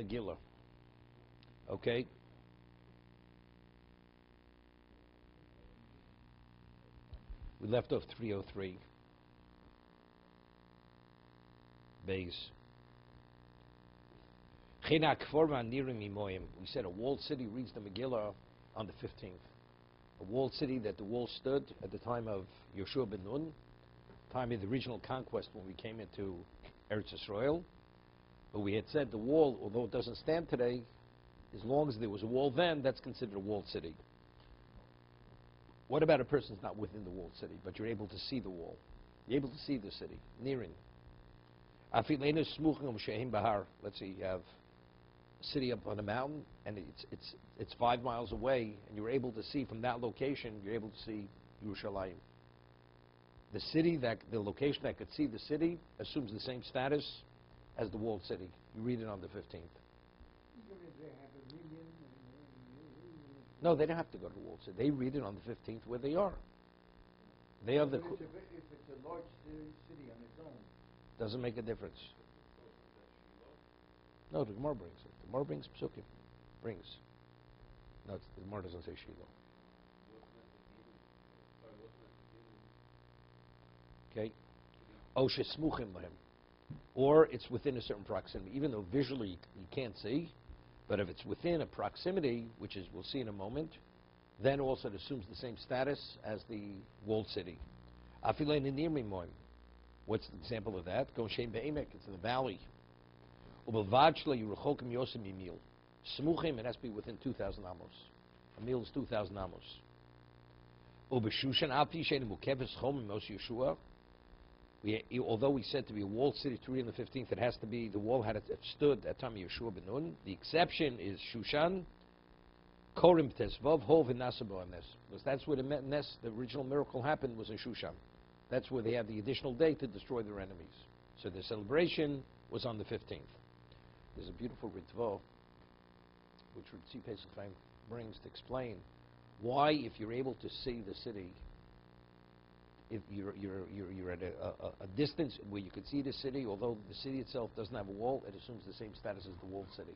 Megillah. Okay? We left off 303. Base. We said a walled city reads the Megillah on the 15th. A walled city that the wall stood at the time of Yoshua ben Nun, time of the regional conquest when we came into Eretz Yisrael. But we had said the wall, although it doesn't stand today, as long as there was a wall then, that's considered a walled city. What about a person who's not within the walled city, but you're able to see the wall? You're able to see the city, nearing. Let's say you have a city up on a mountain, and it's 5 miles away, and you're able to see from that location, you're able to see Yerushalayim. The location that could see the city assumes the same status as the walled city. You read it on the 15th. No, they don't have to go to the walled city. They read it on the 15th where they are. They are the. If it's a large city on its own, doesn't make a difference. No, the Gemara brings it. The Gemara brings Psukim. Brings. No, the Gemara doesn't say Shiloh. Okay. Oshe smuchim lehem. Or it's within a certain proximity, even though visually you can't see, but if it's within a proximity, which is we'll see in a moment, then also it assumes the same status as the walled city. Afilein near moim. What's the example of that? Go Shem Be'emek, it's in the valley. Ubelvachla Yeruchokim Yosem Yimil. Smuchim, it has to be within 2,000 amos. A mil is 2,000 amos. Ubeshushan Alpi Shein Mukeves Chom Mos Yeshua. Although we said to be a walled city to read on the 15th, it has to be, the wall had stood at time of Yeshua ben Nun. The exception is Shushan, Korim Tesvav, Hov, and Nasabo Nes. Because that's where the original miracle happened, was in Shushan. That's where they had the additional day to destroy their enemies. So the celebration was on the 15th. There's a beautiful Ritva, which Ritzi Pesach Chaim brings to explain why, if you're able to see the city, if you're at a distance where you could see the city, although the city itself doesn't have a wall, it assumes the same status as the walled city,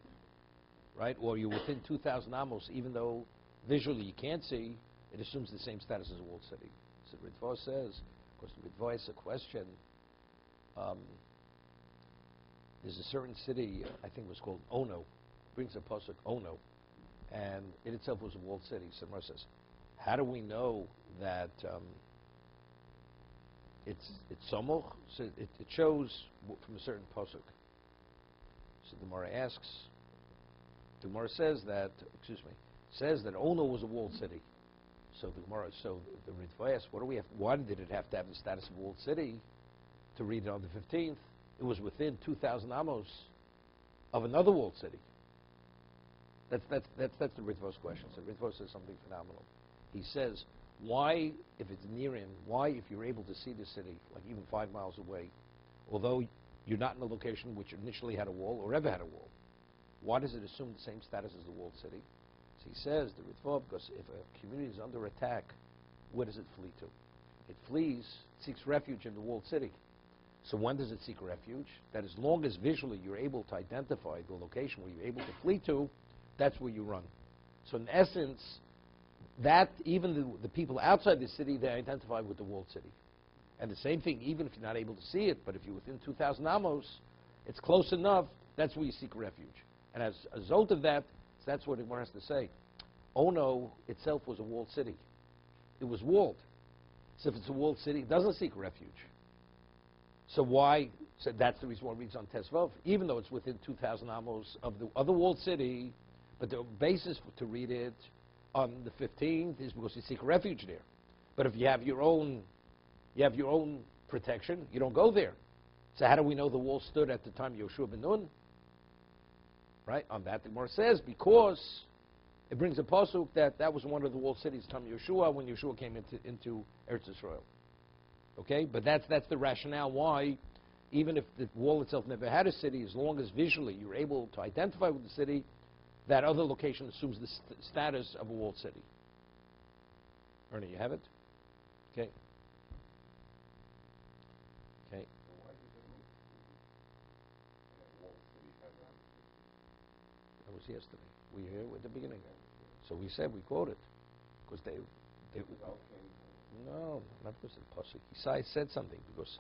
right? Or you're within 2,000 amos, even though visually you can't see, it assumes the same status as a walled city. So Ritva says, because the Ritva is a question. There's a certain city, I think it was called Ono, brings a pasuk Ono, and it itself was a walled city. So Mar says, how do we know that? It's Somoch, so it shows from a certain pasuk. So the Gemara asks, the Gemara says that Ono was a walled city. So the Ritva asks, why did it have to have the status of a walled city to read it on the 15th? It was within 2,000 amos of another walled city. That's the Ritva's question. So Ritva says something phenomenal. He says, why, if it's near him, why, if you're able to see the city, like even 5 miles away, although you're not in a location which initially had a wall or ever had a wall, why does it assume the same status as the walled city? So he says, the Ritva, because if a community is under attack, where does it flee to? It flees, seeks refuge in the walled city. So when does it seek refuge? That as long as visually you're able to identify the location where you're able to flee to, that's where you run. So in essence, that even the people outside the city, they identify with the walled city. And the same thing, even if you're not able to see it, but if you're within 2,000 amos, it's close enough, that's where you seek refuge. And as a result of that, that's what it has to say. Ono itself was a walled city. It was walled. So if it's a walled city, it doesn't seek refuge. So why? So that's the reason why it reads on Tesvav, even though it's within 2,000 amos of the other walled city, but the basis to read it on the 15th is because you seek refuge there. But if you have your own protection, you don't go there. So how do we know the wall stood at the time of Yoshua ben Nun? Right? On that, the Gemara says, because it brings a pasuk that was one of the walled cities, time of Yeshua, when Yeshua came into Eretz Yisrael. Okay? But that's the rationale why, even if the wall itself never had a city, as long as visually you're able to identify with the city, that other location assumes the status of a walled city. Ernie, you have it? Okay. Okay. was yesterday. We were here at the beginning. So we said, we quoted. Because they no, not because of the pasuk. Isaiah said something because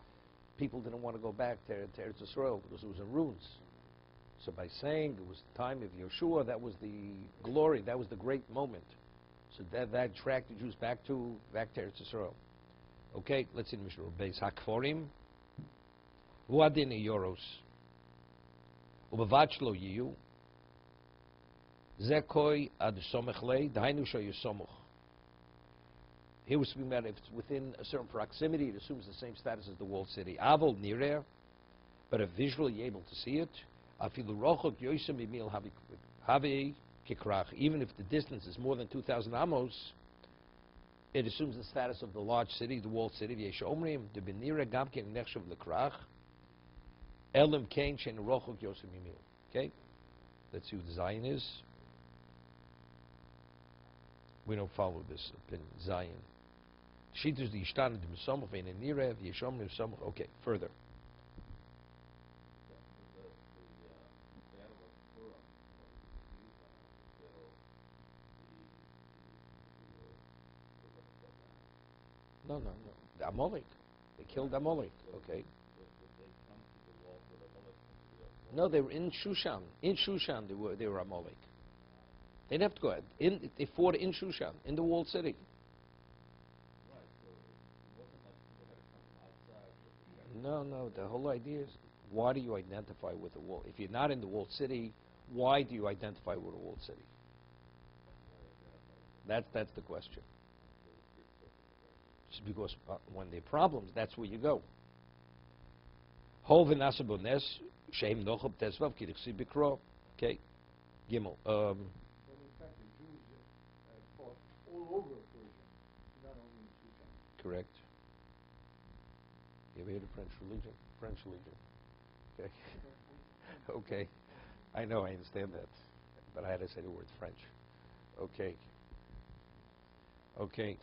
people didn't want to go back to Eretz Yisrael because it was in ruins. So by saying it was the time of Yeshua, that was the glory, that was the great moment. So that tracked the Jews back to Eretz Yisrael. Okay, let's see the Mishna Berura. Beis Hakforim, Huadin Yoros, Ubavad Shlo Yiyu, Zekoi Ad Somech Lei, Dainu Sho Yisomuch. Here we're speaking about if it's within a certain proximity, it assumes the same status as the walled city. Avol Nirer, but if visually able to see it, Afilu Rochok Yoisem Emil Havi Kikrach, even if the distance is more than 2,000 amos, it assumes the status of the large city, the walled city. V'yesh omrim de benira gamken nechshav lekrach elim kain shen rochok yosem emil. Okay, let's see who the Zion is. We don't follow this opinion. Zion. Shitus the Yishtan de Mesomach vein nira v'yesh omrim somach. Okay, further. No. The Amalek. They killed Amalek. Okay. No, they were in Shushan. In Shushan, they were Amalek. They didn't have to go ahead. They fought in Shushan, in the walled city. No. The whole idea is, why do you identify with a wall? If you're not in the walled city, why do you identify with a walled city? That's the question. Just because when there are problems, that's where you go. Okay, Gimel. Well, in fact, the Jews fought all over Persia, not only in Shushan. Correct. You ever heard of French religion? French religion. Okay. Okay. I know, I understand that. But I had to say the word French. Okay. Okay.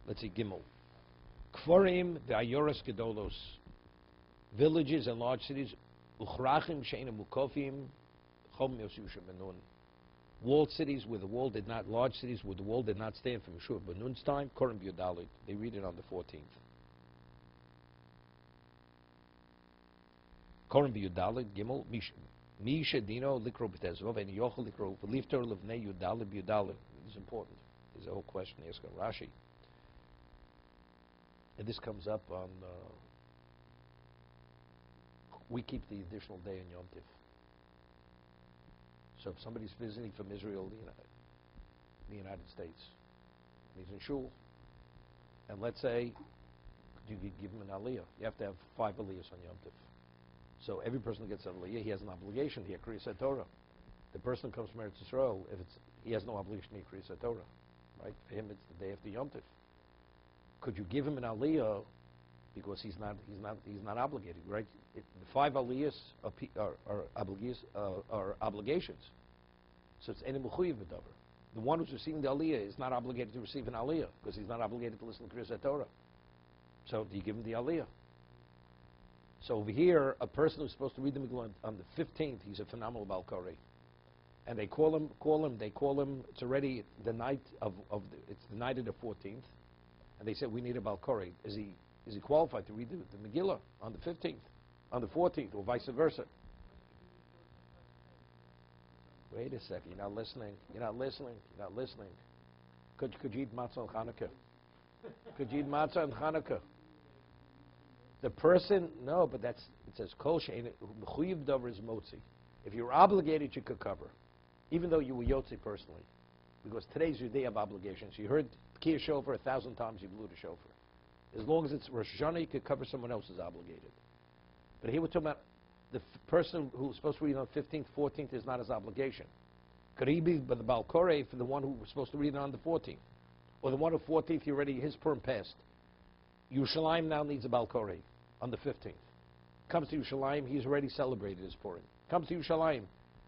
Let's see, Gimel. Kforim v'ayoros gedolos. Villages and large cities. Uchrachim she'ena mukofim chom yosusha benun. Walled cities where the wall did not, large cities where the wall did not stand from Yeshua Benun's time, Korim B'Yodalit. They read it on the 14th. Korim B'Yodalit, Gimel, Misha Dino, Likro B'Tezvov, and Yochel Likro, Lifter Levnei Yodalit B'Yodalit. This is important. There's a whole question asked on Rashi. And this comes up on, we keep the additional day in Yom Tiv. So if somebody's visiting from Israel, the United States, he's in shul, and let's say you give him an aliyah, you have to have 5 aliyahs on Yom Tiv. So every person who gets an aliyah, he has an obligation to hear Kriyas Torah. The person who comes from Eretz Yisrael, he has no obligation to hear Kriyas Torah, right? For him, it's the day after Yom Tiv. Could you give him an aliyah because he's not obligated, right? The 5 aliyahs are obligations. So it's any mechuyev b'davar. The one who's receiving the aliyah is not obligated to receive an aliyah because he's not obligated to listen to Kriyas Torah. So do you give him the aliyah? So over here, a person who's supposed to read the Megillah on the 15th, he's a phenomenal Baal Koreh. And they call him, it's already the night it's the night of the 14th. And they said, we need a Baal Koreh. Is he qualified to read the Megillah on the 15th, on the 14th, or vice versa? Wait a second, you're not listening. Could you eat matzah on Hanukkah? Could you eat matzah on Hanukkah? The person, no, but it says, Kol she'ein mechuyev davar is motzi. If you're obligated, you could cover, even though you were yotzi personally. Because today's your day of obligations. You heard Kiyah Shofar 1,000 times, you blew the shofar. As long as it's Rosh Hashanah, you could cover someone else who's obligated. But here we're talking about the person who's supposed to read on the 15th, 14th is not his obligation. Could he be the Baal Koreh for the one who was supposed to read it on the 14th? Or the one on the 14th, his Purim passed. Yerushalayim now needs a Baal Koreh on the 15th. Comes to Yerushalayim, he's already celebrated his Purim. Comes to Yerushalayim,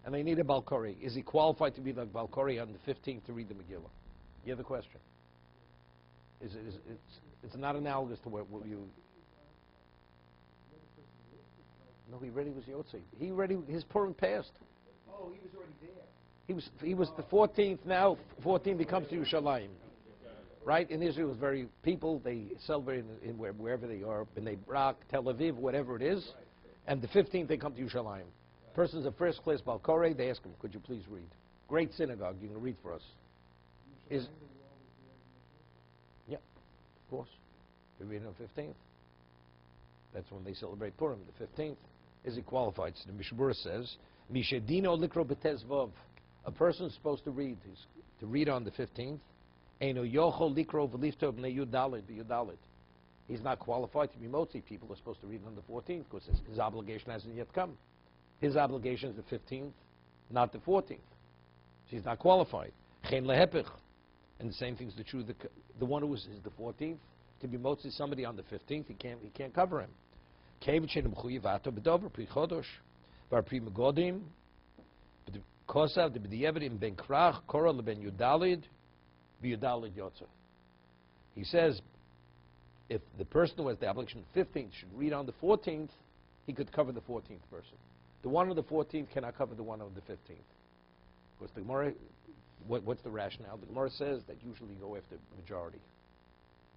and they need a Baal Koreh. Is he qualified to be the Baal Koreh on the 15th to read the Megillah? You have the question. It's not analogous to what you... No, he already was Yotze. His Purim passed. Oh, he was already there. He was the 14th. Now 14th he comes to Yerushalayim, right? In Israel, it's very people they celebrate in wherever they are, Bnei Brak, Tel Aviv, whatever it is, and the 15th they come to Yerushalayim. Person's a first class Balkore. They ask him, "Could you please read?" Great synagogue. You can read for us. Yeah, of course. We read on the 15th. That's when they celebrate Purim. The 15th. Is he qualified? So the Mishna Berura says, "Mishadino likro b'tezvav." A person is supposed to read. He's to read on the 15th. Eino yochol likro v'lifto b'nei yudalid b'yudalid. He's not qualified to be motzi. People are supposed to read on the 14th because his obligation hasn't yet come. His obligation is the 15th, not the 14th. So he's not qualified. Chen lehepich. And the same thing is true. The one who is the 14th to be motzi somebody on the 15th. He can't cover him. Because the he says, if the person who has the obligation 15th should read on the 14th, he could cover the 14th person. The one on the 14th cannot cover the one on the 15th. Because the Gemara, what's the rationale? The Gemara says that usually you go after majority.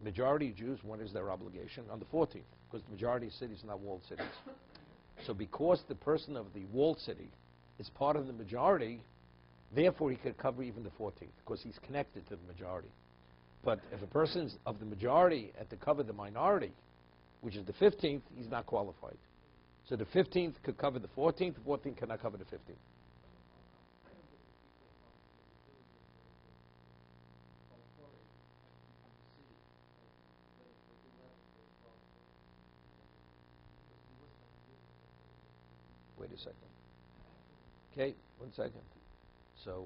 Majority of Jews, when is their obligation? On the 14th, because the majority of cities are not walled cities. So because the person of the walled city is part of the majority, therefore he could cover even the 14th, because he's connected to the majority. But if a person's of the majority and to cover the minority, which is the 15th, he's not qualified. So the 15th could cover the 14th, the 14th cannot cover the 15th. Wait a second. Okay, 1 second. So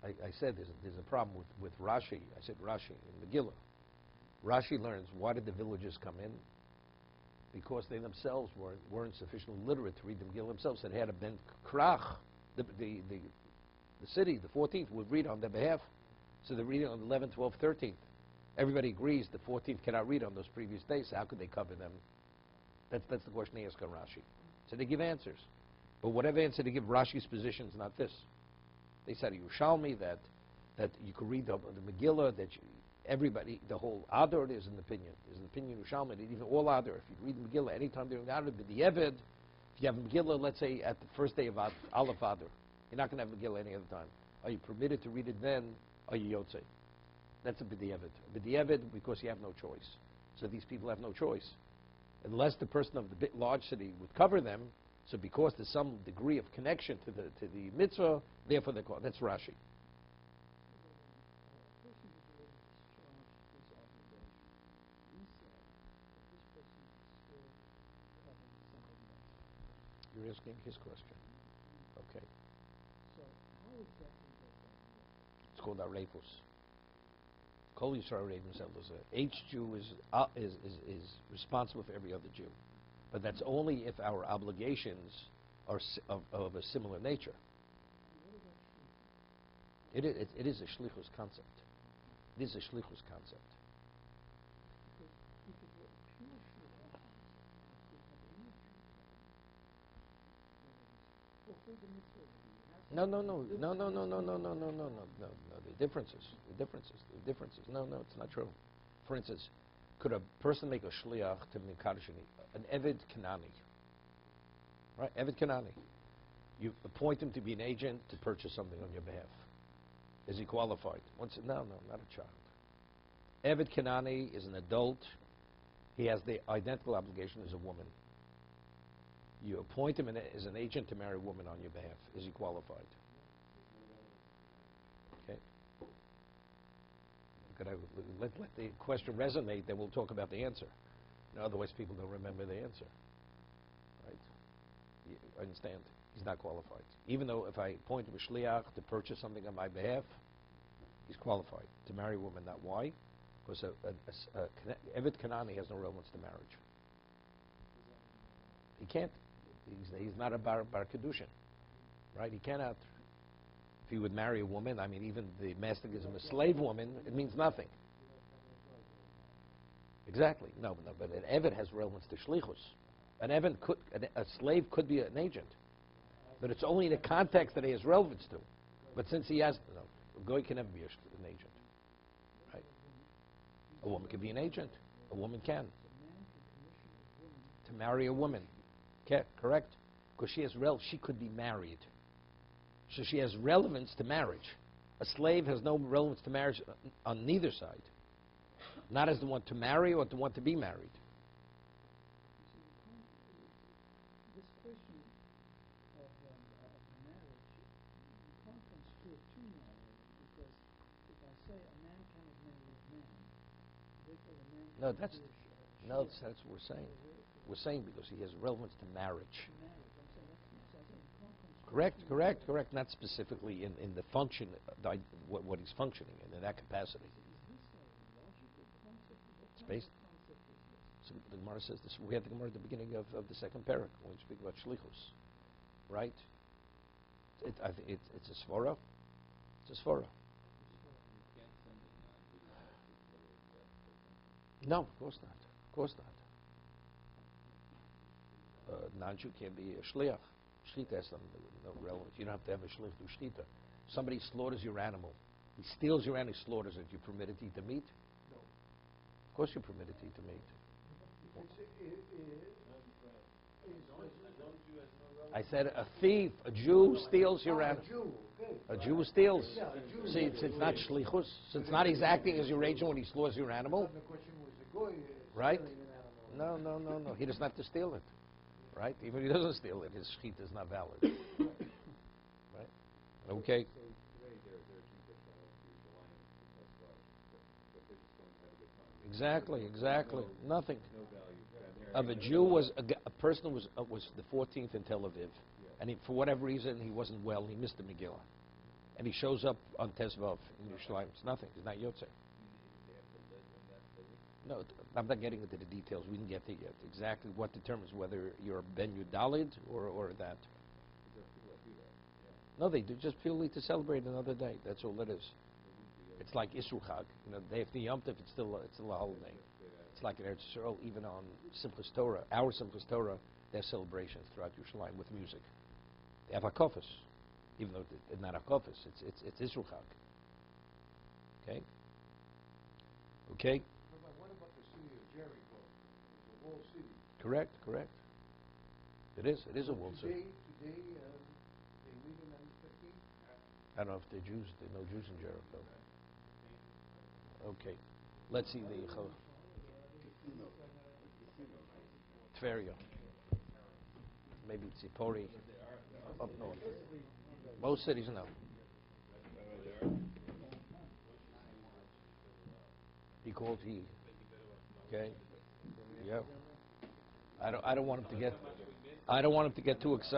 I said there's a problem with Rashi. I said Rashi in Megillah. Rashi learns, why did the villagers come in? Because they themselves weren't sufficiently literate to read the Megillah themselves. It had been Krach, the city, the 14th, would read on their behalf. So they're reading on the 11th, 12th, 13th. Everybody agrees the 14th cannot read on those previous days. So how could they cover them? That's the question they ask on Rashi. So they give answers. But whatever answer they give, Rashi's position is not this. They said Yerushalmi that you could read the Megillah, that everybody, the whole Adar is an opinion. There's an opinion Yerushalmi that even all Adar, if you read the Megillah anytime during Adar, but the Eved, if you have Megillah, let's say at the first day of Aleph Adar, you're not going to have Megillah any other time. Are you permitted to read it then? Are you Yotzei? That's a B'di'evid. B'di'evid because you have no choice. So these people have no choice. Unless the person of the big large city would cover them, so because there's some degree of connection to the mitzvah, therefore they're called. That's Rashi. You're asking his question. Okay. So how exactly does that work? It's called Arepus. Kol Yisrael themselves. Each Jew is responsible for every other Jew, but that's only if our obligations are of a similar nature. It is a shlichus concept. It is a shlichus concept. Because if it were pure shlichus concept, you could have any Jew fulfill the mitzvah of the No. The differences. No, it's not true. For instance, could a person make a shliach to Mikadashini, an Eved Kanani? Right, Eved Kanani. You appoint him to be an agent to purchase something on your behalf. Is he qualified? No, not a child. Eved Kanani is an adult. He has the identical obligation as a woman. You appoint him as an agent to marry a woman on your behalf. Is he qualified? Okay. Let the question resonate, then we'll talk about the answer. Otherwise, people don't remember the answer. Right? You understand? He's not qualified. Even though if I appoint him a shliach to purchase something on my behalf, he's qualified to marry a woman. Not why? Because Eved Kanani has no relevance to marriage. He can't. He's not a bar kedushin, right? He cannot. If he would marry a woman, I mean, even the master gives him a slave woman, it means nothing. Exactly. No, but an Eved has relevance to shlichus. A slave could be an agent, but it's only the context that he has relevance to. But since he has, no, a goy can never be an agent, right? A woman can be an agent. A woman can. To marry a woman, okay, correct? Because she could be married, so she has relevance to marriage. A slave has no relevance to marriage on neither side, not as the one to marry or the one to be married. This question of marriage, you can't construe it too narrowly, because if I say a man cannot marry a man, therefore a man No, cannot that's be a that's what we're saying. We're saying because he has relevance to marriage. marriage. I'm saying so I say you can't construe Correct, it too correct, narrowly. correct. Not specifically in the function, what he's functioning in that capacity. Is this a logical concept? What It's kind based. of a concept is this? So the Gemara says this. We had the Gemara at the beginning of the second parak when we speak about shlichus, right? It's a svara. It's a svara. No, of course not. Of course not. Non-Jew can't be a shliach. Shlita has no relevance. You don't have to have a shlich to shlita. Somebody slaughters your animal. He steals your animal, he slaughters it. You permitted to eat the meat? No. Of course you're permitted to eat the meat. I said a thief, a Jew steals your animal. Jew, okay. A Jew steals. Yeah, a Jew See, it's not shlichus. So it's not he's acting as your agent when he slaughters your animal. The question was the goy Right? stealing an animal. No. He doesn't have to steal it. Right? Even if he doesn't steal it, his shechita is not valid. Right? Okay. So today there are Jews that travel to the line of Tesla, but they're just going to have a good time. Exactly. Nothing. No value. Of a Jew was a person was the 14th in Tel Aviv, and for whatever reason he wasn't well. He missed the Megillah, and he shows up on Tezvav in Yerushalayim. It's nothing. He's not Yotze. No, I'm not getting into the details. We didn't get there yet. Exactly what determines whether you're Ben Yudalid or that. No, they do just purely to celebrate another day. That's all it is. It's like Isru Chag. Day after Yom Tov, it's still a holiday. It's like in Eretz Yisrael, even on Simchas Torah, our Simchas Torah, they have celebrations throughout Yerushalayim with music. They have hakafos, even though it's not hakafos. It's Isru Chag. Okay. Okay. What about the city of Jericho? It's a walled city. Correct. It is a walled city. Today, they live in Manifesting? I don't know if they're Jews. There are no Jews in Jericho. Okay. Let's see the Tveria. Maybe Tzipori. Up north. Most cities, no. Okay. Yeah. I don't want him to get too excited.